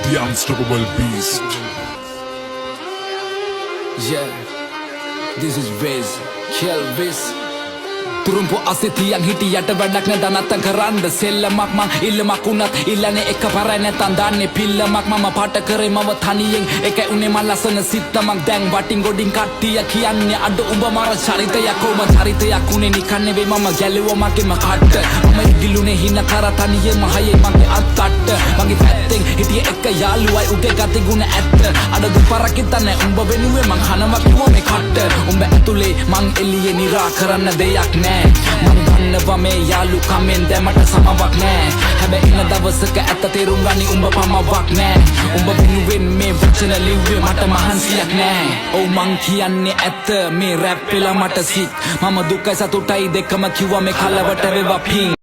the unstoppable beast. Yeah, this is Wiz, Kill Wiz. Turumpo asitiyang hitiyata වැඩක් නැත නැත්තම් කරන්න සෙල්ලමක් මං ඉල්ලමක් උනත් ඉල්ලන්නේ එකපාරයි නැත්තම් දාන්නේ පිල්ලමක් මම පාට කරේ මම තනියෙන් එකයි උනේ මං ලස්සන සිත්තමක් දැන් වටින් ගොඩින් කට්ටිය කියන්නේ අඩ උඹ මාර චරිතයක් කොම චරිතයක් උනේ නිකන් නෙවෙයි මම ගැලුවා මගේම කට්ට මම ඉගිලුනේ හින කර තනියෙන් මහයේ මගේ අත්තට්ට මගේ පැත්තෙන් හිටියේ එක යාළුවයි උගේ ගති ගුණ ඇත්ත අඩ දුපරක් හිතන්නේ උඹ වෙනුවේ මං හනවා කිව්වා මේ කට්ට උඹ ඇතුලේ මං එළියේ නිරා කරන්න දෙයක් නෑ මං දන්නවා මේ යාළුකමෙන් දැමට සමවක් නෑ හැබැයි ඉන්න දවසක ඇත්ත තේරුම් ගනි උඹ පමවක් නෑ උඹ වෙනුවෙන් මේ වචන ලිව්වේ මට මහන්සියක් නෑ ඔව් මං කියන්නේ ඇත්ත මේ රැප් පෙළ මට සිත් මම දුකයි සතුටයි දෙකම කිව්වා මේ කලවට වේවා පිං